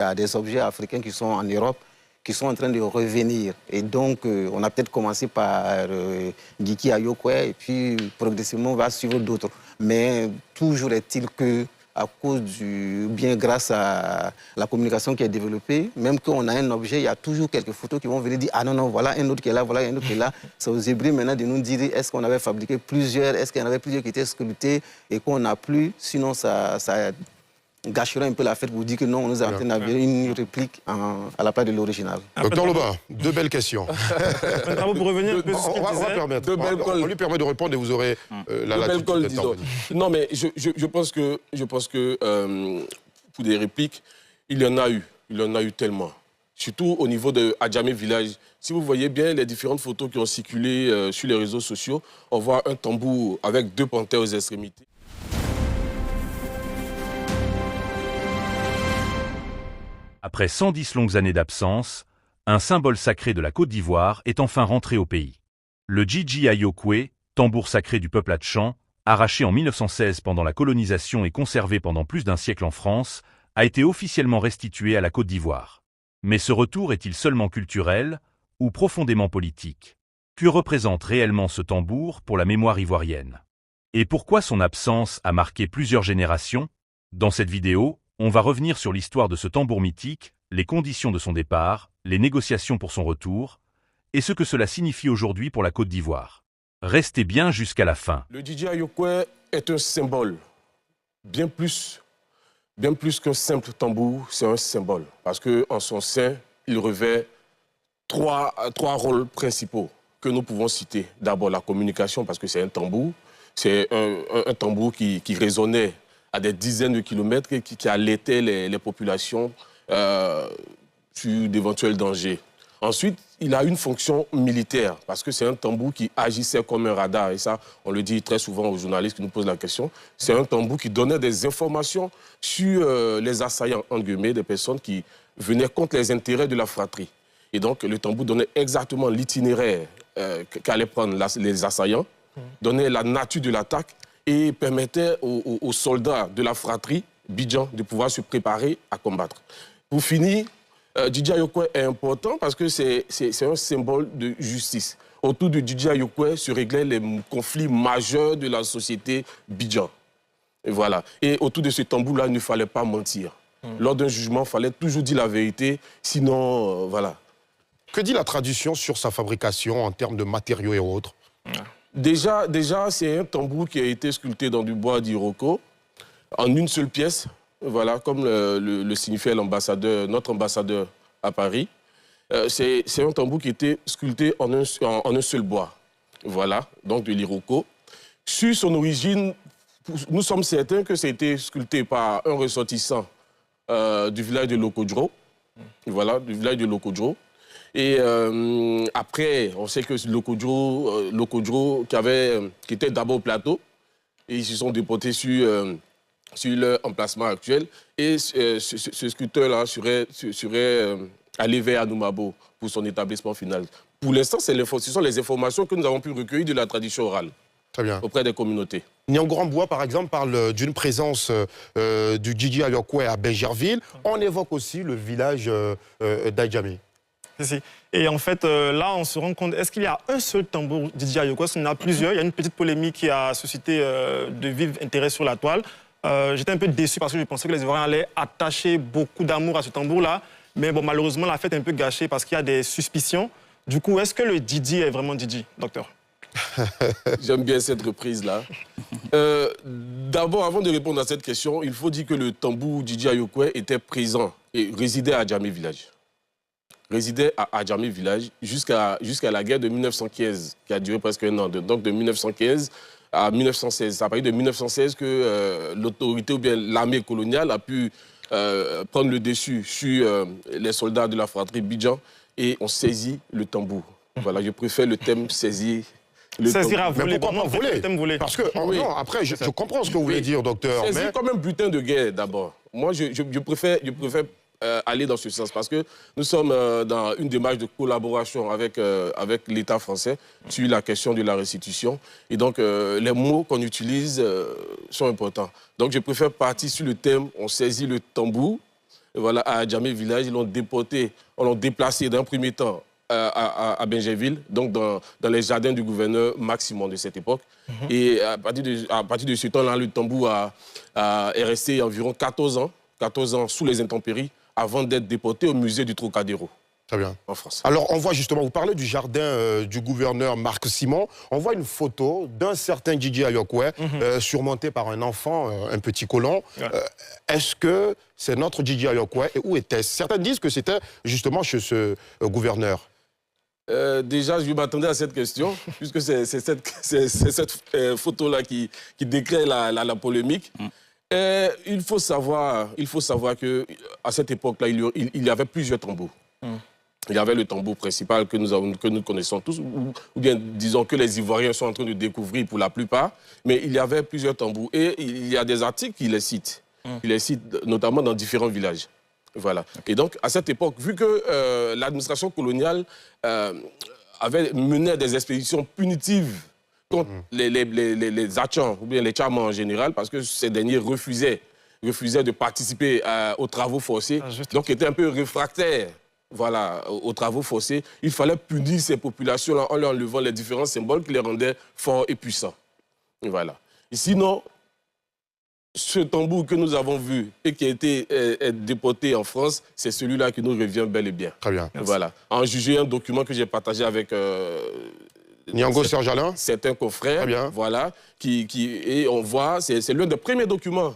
Il y a des objets africains qui sont en Europe, qui sont en train de revenir. Et donc, on a peut-être commencé par Giki Ayokwe, et puis progressivement, on va suivre d'autres. Mais toujours est-il que, à cause bien grâce à la communication qui est développée, même qu'on a un objet, il y a toujours quelques photos qui vont venir dire « Ah non, non, voilà un autre qui est là, voilà un autre qui est là ». C'est aux hybrides maintenant de nous dire est-ce qu'on avait fabriqué plusieurs, est-ce qu'il y en avait plusieurs qui étaient sculptés et qu'on n'a plus, sinon ça gâcherait un peu la fête pour dire que non, on nous a en train d'avoir une réplique à la place de l'original. Docteur Loba, deux belles questions. Pour revenir un peu sur ce qu'il disait, on lui permet de répondre et vous aurez la latitude de temps. Non, mais je pense que pour des répliques, il y en a eu. Il y en a eu tellement. Surtout au niveau de Adjamé Village. Si vous voyez bien les différentes photos qui ont circulé sur les réseaux sociaux, on voit un tambour avec deux panthères aux extrémités. Après 110 longues années d'absence, un symbole sacré de la Côte d'Ivoire est enfin rentré au pays. Le Djidji Ayokwe, tambour sacré du peuple Hatchan, arraché en 1916 pendant la colonisation et conservé pendant plus d'un siècle en France, a été officiellement restitué à la Côte d'Ivoire. Mais ce retour est-il seulement culturel ou profondément politique? Que représente réellement ce tambour pour la mémoire ivoirienne? Et pourquoi son absence a marqué plusieurs générations? Dans cette vidéo, on va revenir sur l'histoire de ce tambour mythique, les conditions de son départ, les négociations pour son retour, et ce que cela signifie aujourd'hui pour la Côte d'Ivoire. Restez bien jusqu'à la fin. Le Djidji Ayokwe est un symbole, bien plus qu'un simple tambour, c'est un symbole. Parce qu'en son sein, il revêt trois rôles principaux que nous pouvons citer. D'abord la communication, parce que c'est un tambour. C'est un tambour qui résonnait à des dizaines de kilomètres et qui allaitait les populations sur d'éventuels dangers. Ensuite, il a une fonction militaire, parce que c'est un tambour qui agissait comme un radar. Et ça, on le dit très souvent aux journalistes qui nous posent la question. C'est un tambour qui donnait des informations sur les assaillants, entre guillemets, des personnes qui venaient contre les intérêts de la fratrie. Et donc, le tambour donnait exactement l'itinéraire qu'allaient prendre les assaillants, donnait la nature de l'attaque, et permettait aux soldats de la fratrie, Bidjan, de pouvoir se préparer à combattre. Pour finir, Djidji Ayokwe est important parce que c'est un symbole de justice. Autour de Djidji Ayokwe se réglaient les conflits majeurs de la société Bidjan. Et voilà. Et autour de ce tambour-là, il ne fallait pas mentir. Lors d'un jugement, il fallait toujours dire la vérité, sinon, voilà. Que dit la tradition sur sa fabrication en termes de matériaux et autres? Déjà, c'est un tambour qui a été sculpté dans du bois d'Iroko, en une seule pièce, voilà, comme le signifiait notre ambassadeur à Paris. C'est un tambour qui était sculpté en un seul bois, voilà, donc de l'Iroko. Sur son origine, nous sommes certains que ça a été sculpté par un ressortissant du village de Lokodjo, voilà, du village de Lokodjo. Et après, on sait que Lokodjo qui était d'abord au plateau, et ils se sont déportés sur leur emplacement actuel. Et ce sculpteur-là serait allé vers Anoumabo pour son établissement final. Pour l'instant, ce sont les informations que nous avons pu recueillir de la tradition orale. Très bien. Auprès des communautés. Niangouramboua, par exemple, parle d'une présence du Djidji Ayokwe à Bégerville. On évoque aussi le village d'Adjamé. Et en fait, là, on se rend compte, est-ce qu'il y a un seul tambour Djidji Ayokwe? Il y en a plusieurs. Il y a une petite polémique qui a suscité de vifs intérêts sur la toile. J'étais un peu déçu parce que je pensais que les Ivoiriens allaient attacher beaucoup d'amour à ce tambour-là. Mais bon, malheureusement, la fête est un peu gâchée parce qu'il y a des suspicions. Du coup, est-ce que le Djidji est vraiment Djidji, docteur? J'aime bien cette reprise-là. D'abord, avant de répondre à cette question, il faut dire que le tambour Djidji Ayokwe était présent et résidait à Adjamé Village. Résidait à Adjamé Village jusqu'à la guerre de 1915, qui a duré presque un an. Donc de 1915 à 1916. C'est à partir de 1916 que l'autorité ou bien l'armée coloniale a pu prendre le dessus sur les soldats de la fratrie Bidjan et on saisit le tambour. Voilà, je préfère le thème saisir. Saisir à voler, mais pourquoi pas voler? Le thème voler. Parce que, non, après, je comprends ce que vous voulez dire, docteur. Saisir comme un butin de guerre, d'abord. Moi, je préfère aller dans ce sens parce que nous sommes dans une démarche de collaboration avec l'État français sur la question de la restitution. Et donc, les mots qu'on utilise sont importants. Donc, je préfère partir sur le thème, on saisit le tambour voilà, à Adjamé village. Ils l'ont déporté, on l'a déplacé d'un premier temps à Benjerville, donc dans les jardins du gouverneur Maximon de cette époque. Et à partir de ce temps-là, le tambour est resté environ 14 ans sous les intempéries avant d'être déporté au musée du Trocadéro. Très bien. En France. Alors, on voit justement, vous parlez du jardin du gouverneur Marc Simon. On voit une photo d'un certain Djidji Ayokoué, surmonté par un enfant, un petit colon. Est-ce que c'est notre Djidji Ayokoué et où était-ce? Certains disent que c'était justement chez ce gouverneur. Déjà, je m'attendais à cette question, puisque c'est cette photo-là qui décrit la polémique. Il faut savoir qu'à cette époque-là, il y avait plusieurs tambours. Il y avait le tambour principal que nous connaissons tous, ou bien disons que les Ivoiriens sont en train de découvrir pour la plupart, mais il y avait plusieurs tambours. Et il y a des articles qui les citent. Ils les citent notamment dans différents villages. Voilà. Et donc, à cette époque, vu que l'administration coloniale avait mené des expéditions punitives contre les Achans, ou bien les Tchamas en général, parce que ces derniers refusaient de participer aux travaux forcés, donc étaient un peu réfractaires. Voilà, aux travaux forcés, il fallait punir ces populations-là en leur enlevant les différents symboles qui les rendaient forts et puissants. Et voilà. Et sinon, ce tambour que nous avons vu et qui a été déporté en France, c'est celui-là qui nous revient bel et bien. Très bien. Voilà. En juger un document que j'ai partagé avec Niango Serge Alain, certains confrères, voilà, et on voit, c'est l'un des premiers documents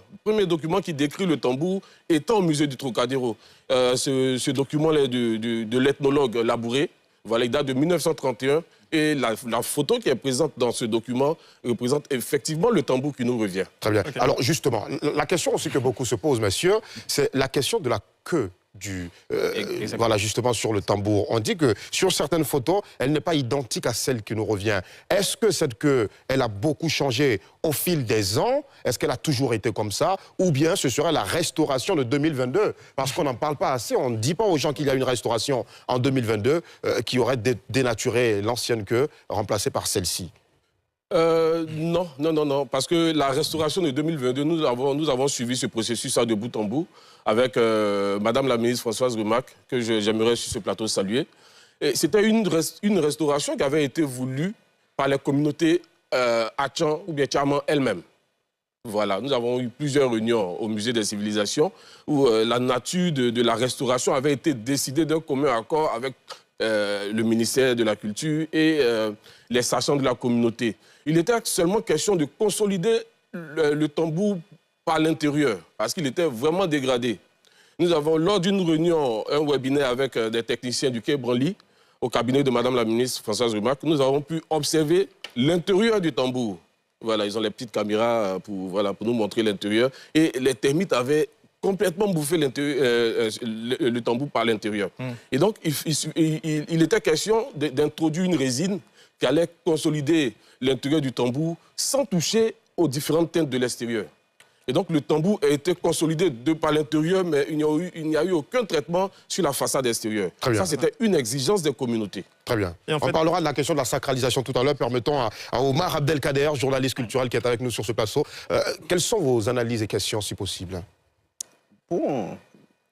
qui décrit le tambour étant au musée du Trocadéro. Ce document est de l'ethnologue Labouré, voilà, il date de 1931, et la photo qui est présente dans ce document représente effectivement le tambour qui nous revient. Très bien. Okay. Alors justement, la question aussi que beaucoup se posent, messieurs, c'est la question de la queue voilà, justement sur le tambour. On dit que sur certaines photos, elle n'est pas identique à celle qui nous revient. Est-ce que cette queue, elle a beaucoup changé au fil des ans? Est-ce qu'elle a toujours été comme ça? Ou bien ce serait la restauration de 2022? Parce qu'on n'en parle pas assez. On ne dit pas aux gens qu'il y a une restauration en 2022 qui aurait dénaturé l'ancienne queue, remplacée par celle-ci. Non, parce que la restauration de 2022, nous avons suivi ce processus de bout en bout avec Madame la ministre Françoise Remac, que j'aimerais sur ce plateau saluer. C'était une restauration qui avait été voulue par les communautés Achan ou bien Tchaman elles-mêmes. Voilà, nous avons eu plusieurs réunions au Musée des Civilisations où la nature de la restauration avait été décidée d'un commun accord avec le ministère de la Culture et les sachants de la communauté. Il était seulement question de consolider le tambour par l'intérieur, parce qu'il était vraiment dégradé. Nous avons, lors d'une réunion, un webinaire avec des techniciens du Quai Branly, au cabinet de Madame la ministre Françoise Remac, nous avons pu observer l'intérieur du tambour. Voilà, ils ont les petites caméras pour nous montrer l'intérieur. Et les termites avaient complètement bouffé le tambour par l'intérieur. Et donc, il était question d'introduire une résine qui allait consolider l'intérieur du tambour sans toucher aux différentes teintes de l'extérieur. Et donc, le tambour a été consolidé de par l'intérieur, mais il n'y a eu aucun traitement sur la façade extérieure. Ça, c'était une exigence des communautés. Très bien. On parlera de la question de la sacralisation tout à l'heure. Permettons à Omar Abdelkader, journaliste culturel qui est avec nous sur ce plateau. Quelles sont vos analyses et questions, si possible? Bon,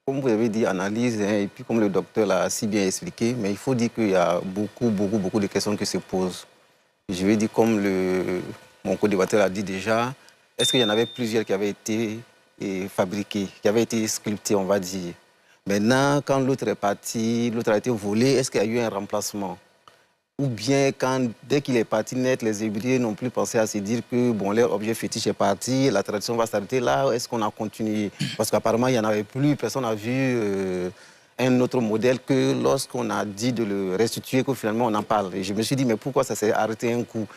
comme vous avez dit, analyse, et puis comme le docteur l'a si bien expliqué, mais il faut dire qu'il y a beaucoup de questions qui se posent. Je vais dire, comme mon co-débatteur l'a dit déjà, est-ce qu'il y en avait plusieurs qui avaient été fabriqués, qui avaient été sculptés, on va dire. Maintenant, quand l'autre est parti, l'autre a été volé, est-ce qu'il y a eu un remplacement? Ou bien, dès qu'il est parti net, les Hébreux n'ont plus pensé à se dire que bon, leur objet fétiche est parti, la tradition va s'arrêter là, est-ce qu'on a continué? Parce qu'apparemment, il n'y en avait plus, personne n'a vu un autre modèle que lorsqu'on a dit de le restituer, que finalement on en parle. Et je me suis dit, mais pourquoi ça s'est arrêté un coup?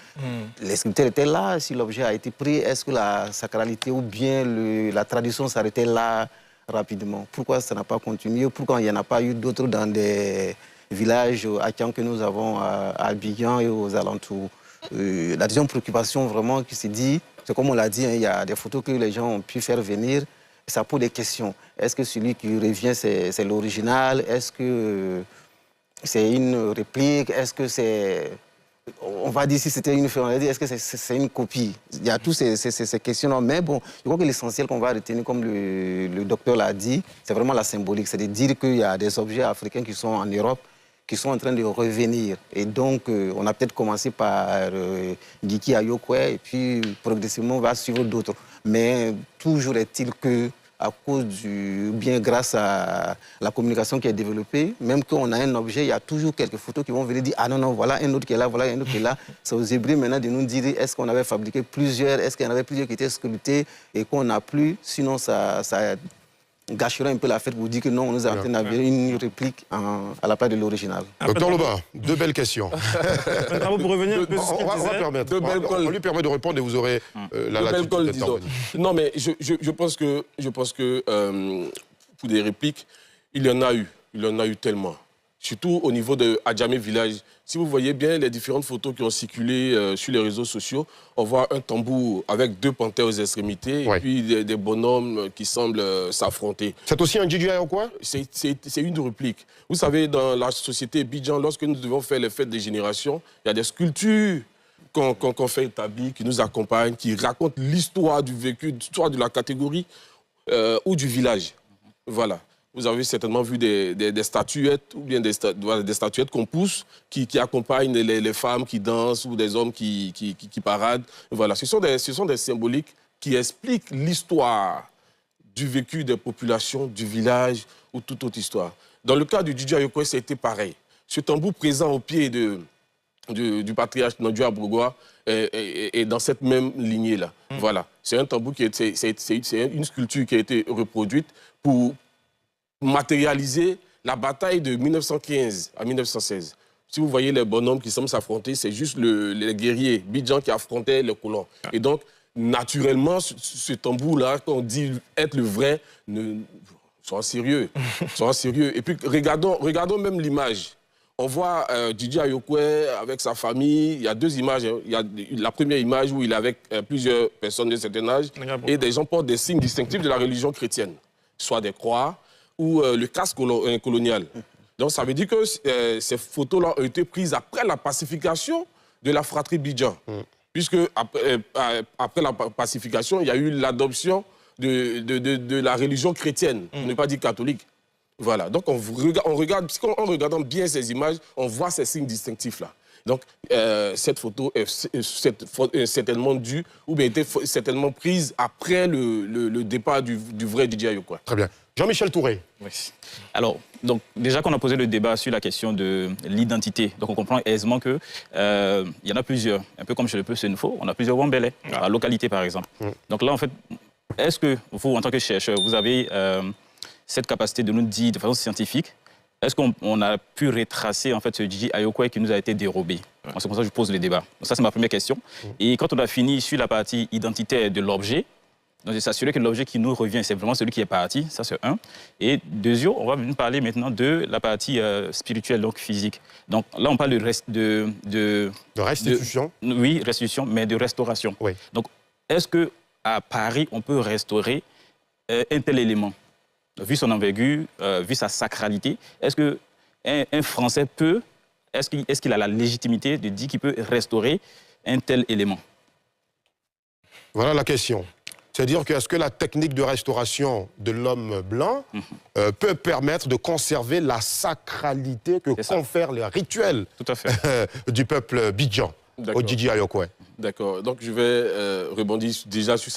Les sculpteurs étaient là, si l'objet a été pris, est-ce que la sacralité ou bien la tradition s'arrêtait là rapidement? Pourquoi ça n'a pas continué? Pourquoi il n'y en a pas eu d'autres dans des villages Achan que nous avons à Abidjan et aux alentours? La deuxième préoccupation vraiment qui s'est dit, c'est comme on l'a dit, il y a des photos que les gens ont pu faire venir. Ça pose des questions. Est-ce que celui qui revient, c'est l'original? Est-ce que c'est une réplique? Est-ce que c'est On va dire si c'était une feuille, on va dire est-ce que c'est une copie? Il y a tous ces questions-là. Mais bon, je crois que l'essentiel qu'on va retenir, comme le docteur l'a dit, c'est vraiment la symbolique. C'est de dire qu'il y a des objets africains qui sont en Europe, qui sont en train de revenir. Et donc, on a peut-être commencé par Giki Ayokwe, et puis progressivement, on va suivre d'autres. Mais toujours est-il que, à cause bien grâce à la communication qui est développée, même quand on a un objet, il y a toujours quelques photos qui vont venir dire « Ah non, non, voilà un autre qui est là, voilà un autre qui est là ». C'est aux hybrides maintenant de nous dire est-ce qu'on avait fabriqué plusieurs, est-ce qu'il y en avait plusieurs qui étaient sculptés et qu'on n'a plus, sinon ça gâcherait un peu la fête pour dire que non, on nous a en train d'avoir une réplique à la place de l'original. Docteur Loba, deux belles questions. Pour revenir un peu sur ce qu'il disait. On lui permet de répondre et vous aurez la latitude d'intervenir. Non, mais je pense que pour des répliques, il y en a eu. Il y en a eu tellement. Surtout au niveau de Adjamé Village. Si vous voyez bien les différentes photos qui ont circulé sur les réseaux sociaux, on voit un tambour avec deux panthères aux extrémités et puis des bonhommes qui semblent s'affronter. C'est aussi un DJ ou quoi? C'est une réplique. Vous savez, dans la société Bidjan, lorsque nous devons faire les fêtes des générations, il y a des sculptures qu'on fait établir, qui nous accompagnent, qui racontent l'histoire du vécu, l'histoire de la catégorie ou du village. Voilà. Vous avez certainement vu des statuettes, ou bien des statuettes qu'on pousse, qui accompagnent les femmes qui dansent ou des hommes qui paradent. Voilà. Ce sont des symboliques qui expliquent l'histoire du vécu des populations, du village ou toute autre histoire. Dans le cas du DJ Ayokwe, ça a été pareil. Ce tambour présent au pied du patriarche Nandjou Bourgois est dans cette même lignée-là. Voilà. C'est un tambour c'est une sculpture qui a été reproduite pour matérialiser la bataille de 1915 à 1916. Si vous voyez les bonhommes qui semblent s'affronter, c'est juste les guerriers Bidjan qui affrontaient les colons. Et donc, naturellement, ce tambour-là, quand on dit être le vrai, soyons sérieux. Soyons sérieux. Et puis, regardons même l'image. On voit Didi Ayokwe avec sa famille. Il y a deux images. Il y a la première image où il est avec plusieurs personnes de certain âge et des gens portent des signes distinctifs de la religion chrétienne, soit des croix ou le casque colonial. Donc ça veut dire que ces photos-là ont été prises après la pacification de la fratrie Bidjan. Puisque après la pacification, il y a eu l'adoption de la religion chrétienne, pour ne pas dire catholique. Voilà, donc en regardant bien ces images, on voit ces signes distinctifs-là. Donc, cette photo est certainement due, ou bien était certainement prise après le départ du vrai Didi Ayokwe. Très bien. Jean-Michel Touré. Oui. Alors, donc, déjà qu'on a posé le débat sur la question de l'identité, donc on comprend aisément qu'il y en a plusieurs. Un peu comme chez le Peu Senfo, on a plusieurs Wambélé, à la localité par exemple. Donc là, en fait, est-ce que vous, en tant que chercheur, vous avez cette capacité de nous dire de façon scientifique, est-ce qu'on a pu retracer en fait ce Didi Ayokwe qui nous a été dérobé? C'est pour ça que je pose le débat. Donc ça, c'est ma première question. Et quand on a fini sur la partie identitaire de l'objet, donc c'est s'assurer que l'objet qui nous revient, c'est vraiment celui qui est parti, ça c'est un. Et deuxième, on va venir parler maintenant de la partie spirituelle, donc physique. Donc là, on parle de restitution. Oui, restitution, mais de restauration. Oui. Donc, est-ce qu'à Paris, on peut restaurer un tel élément? Vu son envergure, vu sa sacralité, est-ce qu'un Français peut, est-ce qu'il a la légitimité de dire qu'il peut restaurer un tel élément? Voilà la question. C'est-à-dire que est-ce que la technique de restauration de l'homme blanc peut permettre de conserver la sacralité que confèrent les rituels du peuple Bidjan au Didi Ayokwe? D'accord. Donc je vais rebondir déjà sur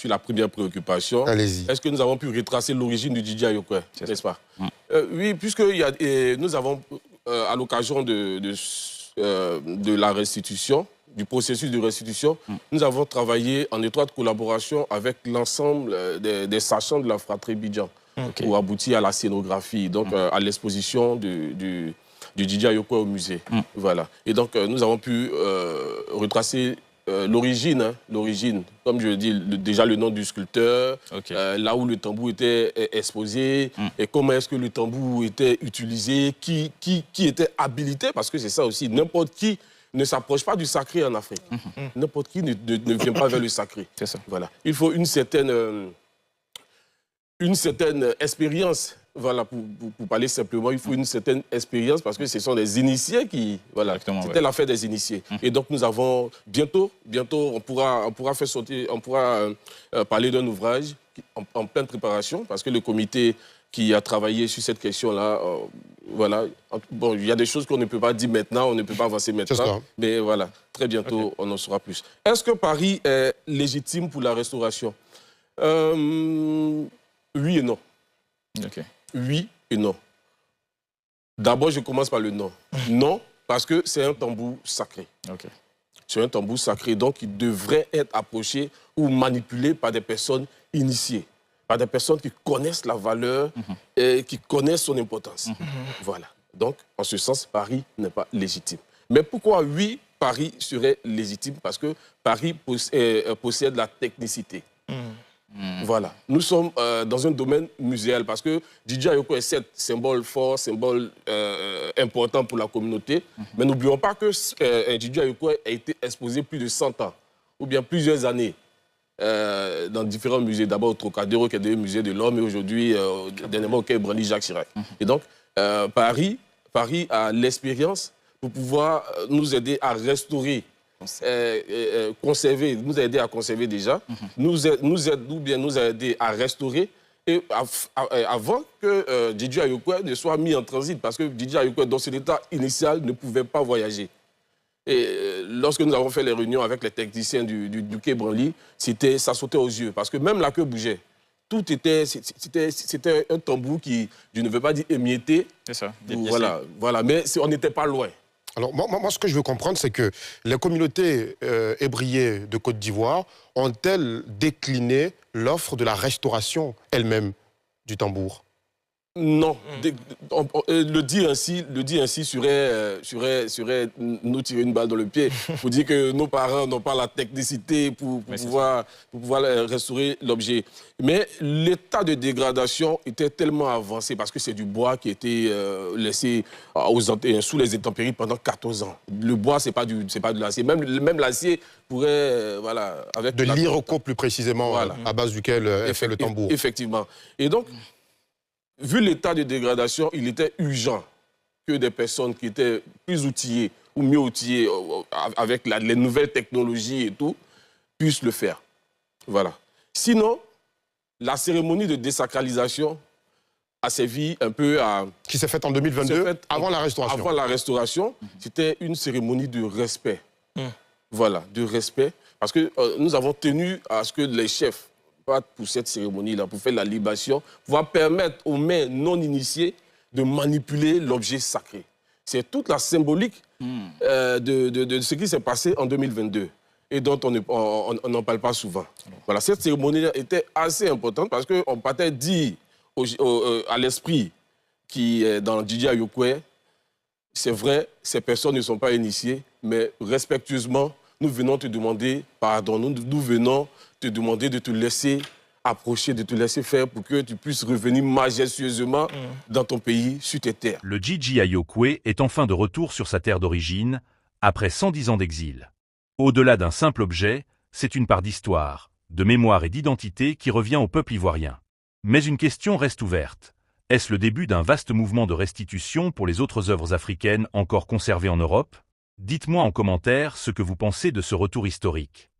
la première préoccupation. Allez-y. Est-ce que nous avons pu retracer l'origine du Didi Ayokwe, n'est-ce pas? Oui, puisque nous avons, à l'occasion de la restitution, du processus de restitution, nous avons travaillé en étroite collaboration avec l'ensemble des sachants de la fratrie Bidjan pour aboutir à la scénographie, donc à l'exposition du Didi Ayokwe au musée. Voilà. Et donc, nous avons pu retracer l'origine, comme je dis, déjà le nom du sculpteur, là où le tambour était exposé, et comment est-ce que le tambour était utilisé, qui était habilité, parce que c'est ça aussi, n'importe qui ne s'approche pas du sacré en Afrique. N'importe qui ne vient pas vers le sacré. C'est ça. Voilà. Il faut une certaine expérience voilà, pour parler simplement, il faut une certaine expérience parce que ce sont des initiés qui... Voilà, c'était l'affaire des initiés. Et donc, nous avons bientôt, on pourra faire sortir, on pourra parler d'un ouvrage en pleine préparation parce que le comité qui a travaillé sur cette question-là, voilà. Bon, il y a des choses qu'on ne peut pas dire maintenant, on ne peut pas avancer maintenant, mais voilà, très bientôt, on en saura plus. Est-ce que Paris est légitime pour la restauration? Oui et non. Okay. Oui et non. D'abord, je commence par le non. Non, parce que c'est un tambour sacré. Okay. C'est un tambour sacré, donc il devrait être approché ou manipulé par des personnes initiées, par des personnes qui connaissent la valeur et qui connaissent son importance. Voilà. Donc, en ce sens, Paris n'est pas légitime. Mais pourquoi, oui, Paris serait légitime? Parce que Paris possède la technicité. Voilà. Nous sommes dans un domaine muséal parce que DJ Ayoko est certes symbole fort, symbole important pour la communauté, mais n'oublions pas que DJ Ayoko a été exposé plus de 100 ans, ou bien plusieurs années, dans différents musées. D'abord au Trocadéro, qui est le musée de l'homme, et aujourd'hui, dernièrement, au Quai Branly, Jacques Chirac. Et donc, Paris a l'expérience pour pouvoir nous aider à restaurer, conserver, nous aider à conserver déjà, nous aider à restaurer, et avant que DJ Ayoko ne soit mis en transit, parce que DJ Ayoko, dans son état initial, ne pouvait pas voyager. Et lorsque nous avons fait les réunions avec les techniciens du Quai Branly, ça sautait aux yeux, parce que même la queue bougeait. C'était un tambour qui, je ne veux pas dire émietté. C'est ça. Voilà, mais on n'était pas loin. Alors, moi, ce que je veux comprendre, c'est que les communautés ébriées de Côte d'Ivoire ont-elles décliné l'offre de la restauration elle-même du tambour? Non. Le dire ainsi serait nous tirer une balle dans le pied. Pour dire que nos parents n'ont pas la technicité pour pouvoir restaurer l'objet. Mais l'état de dégradation était tellement avancé parce que c'est du bois qui était laissé sous les intempéries pendant 14 ans. Le bois, c'est pas de l'acier. Même l'acier pourrait... voilà, avec de l'iroko plus précisément, voilà, à base duquel est fait le tambour. Effectivement. Et donc... vu l'état de dégradation, il était urgent que des personnes qui étaient plus outillées ou mieux outillées avec les nouvelles technologies et tout, puissent le faire. Voilà. Sinon, la cérémonie de désacralisation a servi un peu à... Qui s'est faite en 2022, avant la restauration. Avant la restauration, c'était une cérémonie de respect. Voilà, de respect. Parce que nous avons tenu à ce que les chefs pour cette cérémonie-là, pour faire la libation, pouvoir permettre aux mains non initiées de manipuler l'objet sacré. C'est toute la symbolique de ce qui s'est passé en 2022 et dont on n'en parle pas souvent. Voilà, cette cérémonie était assez importante parce qu'on partait dire à l'esprit qui est dans DJ Ayoko, c'est vrai, ces personnes ne sont pas initiées, mais respectueusement, nous venons te demander pardon, nous venons te demander de te laisser approcher, de te laisser faire pour que tu puisses revenir majestueusement dans ton pays, sur tes terres. Le DJ Ayoko est enfin de retour sur sa terre d'origine, après 110 ans d'exil. Au-delà d'un simple objet, c'est une part d'histoire, de mémoire et d'identité qui revient au peuple ivoirien. Mais une question reste ouverte. Est-ce le début d'un vaste mouvement de restitution pour les autres œuvres africaines encore conservées en Europe? Dites-moi en commentaire ce que vous pensez de ce retour historique.